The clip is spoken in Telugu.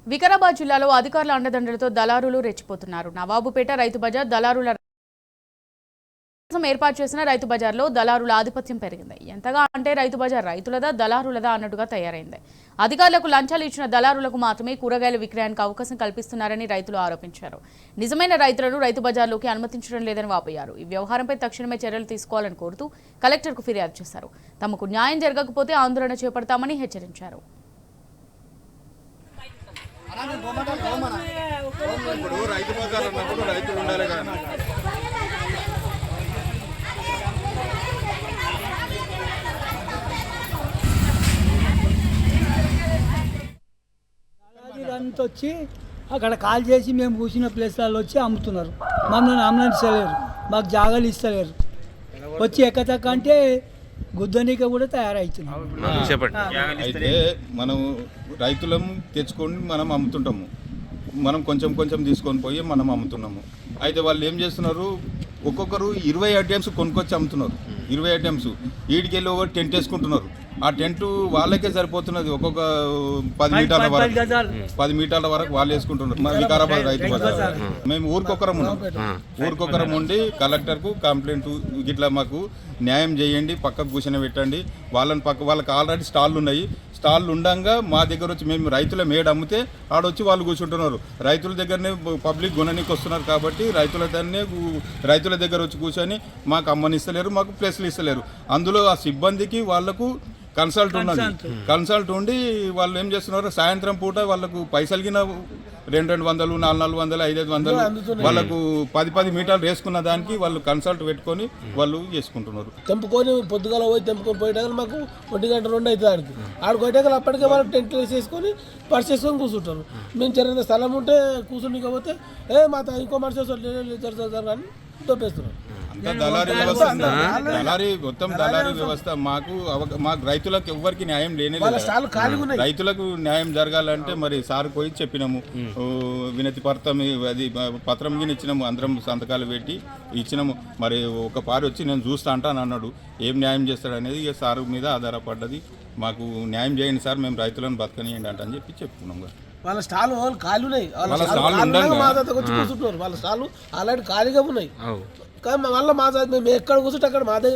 వికారాబాద్ జిల్లాలో అధికారుల అండదండలతో దళారులు రెచ్చిపోతున్నారు. నవాబుపేట రైతు బజార్ దళారుల ఏర్పాటు చేసిన రైతు బజార్లో దళారుల ఆధిపత్యం పెరిగింది. ఎంతగా అంటే రైతు బజార్ రైతులదా దళారులదా అన్నట్టుగా తయారైంది. అధికారులకు లంచాలు ఇచ్చిన దళారులకు మాత్రమే కూరగాయల విక్రయానికి అవకాశం కల్పిస్తున్నారని రైతులు ఆరోపించారు. నిజమైన రైతులను రైతు బజార్లోకి అనుమతించడం లేదని వాపోయారు. ఈ వ్యవహారంపై తక్షణమే చర్యలు తీసుకోవాలని కోరుతూ కలెక్టర్కు ఫిర్యాదు చేశారు. తమకు న్యాయం జరగకపోతే ఆందోళన చేపడతామని హెచ్చరించారు. రైతు బజార్ అన్నప్పుడు రైతులు ఉండాలి కదా. అంతా వచ్చి అక్కడ కాల్ చేసి మేము కూర్చున్న ప్లేస్లలో వచ్చి అమ్ముతున్నారు. మమ్మల్ని అమ్మనిస్తలేరు, మాకు జాగాలు ఇస్తలేరు. వచ్చి ఎక్కతక్క అంటే గుద్దనీక కూడా తయారవుతున్నాం. అయితే మనం రైతులం తెచ్చుకొని మనం అమ్ముతుంటాము. మనం కొంచెం కొంచెం తీసుకొని పోయి మనం అమ్ముతున్నాము. అయితే వాళ్ళు ఏం చేస్తున్నారు, ఒక్కొక్కరు 20 ఐటమ్స్ కొనుక్కొచ్చి అమ్ముతున్నారు. 20 ఐటమ్స్ వీడికి వెళ్ళి ఒక టెంట్ వేసుకుంటున్నారు. ఆ టెంట్ వాళ్ళకే సరిపోతున్నది. ఒక్కొక్క 10 మీటర్ల వరకు వాళ్ళు వేసుకుంటున్నారు. మా వికారాబాద్ రైతు బజార్ మేము ఊరికొకరం ఉండి కలెక్టర్కు కంప్లైంట్ ఇట్లా మాకు న్యాయం చేయండి, పక్కకు కూర్చొని పెట్టండి. వాళ్ళకి ఆల్రెడీ స్టాళ్ళు ఉన్నాయి. స్టాళ్ళు ఉండగా మా దగ్గర వచ్చి మేము రైతుల మేడ అమ్మితే ఆడొచ్చి వాళ్ళు కూర్చుంటున్నారు. రైతుల దగ్గరనే పబ్లిక్ కొననీకి వస్తున్నారు కాబట్టి రైతుల దగ్గర వచ్చి కూర్చొని మాకు అమ్మనిస్తలేరు, మాకు ప్లేస్లు ఇస్తలేరు. అందులో ఆ సిబ్బందికి వాళ్లకు కన్సల్ట్ ఉన్నది. కన్సల్ట్ ఉండి వాళ్ళు ఏం చేస్తున్నారు, సాయంత్రం పూట వాళ్ళకు పైసలిగిన 200, 400, 500 వాళ్ళకు 10 మీటర్లు వేసుకున్న దానికి వాళ్ళు కన్సల్ట్ పెట్టుకొని వాళ్ళు చేసుకుంటున్నారు. తెంపుకొని పొద్దుగాల పోయి తెంపుకొని పోయేటాక మాకు 1 గంట 2 అవుతుంది. ఆడికి పోయేటాక అప్పటికే వాళ్ళు టెంట్ వేసేసుకొని పర్స్ చేసుకొని కూర్చుంటారు. మేము జరిగిన స్థలం ఉంటే కూర్చుని పోతే మా ఇంకో మనిషి అని తోపేస్తున్నారు. దళారీ వ్యవస్థ, దళారీ వ్యవస్థ. మాకు రైతులకు ఎవ్వరికి న్యాయం లేనే. రైతులకు న్యాయం జరగాలంటే మరి సార్ పోయి చెప్పినాము, వినతి పత్రం ఇచ్చినాము, అందరం సంతకాలు పెట్టి ఇచ్చినాము. మరి ఒక పారి వచ్చి నేను చూస్తా అంటాను అన్నాడు. ఏం న్యాయం చేస్తాడు అనేది ఇక సార్ మీద ఆధారపడ్డది. మాకు న్యాయం చేయండి సార్, మేము రైతులను బతకనియండి అంట అని చెప్పి చెప్పుకున్నాం. వాళ్ళ స్టాల్ ఖాళీ ఉన్నాయి, వాళ్ళ స్టాల్ ఆల్రెడీ ఖాళీగా ఉన్నాయి. కానీ మళ్ళీ మేము ఎక్కడ కూర్చుంటే అక్కడ మాదే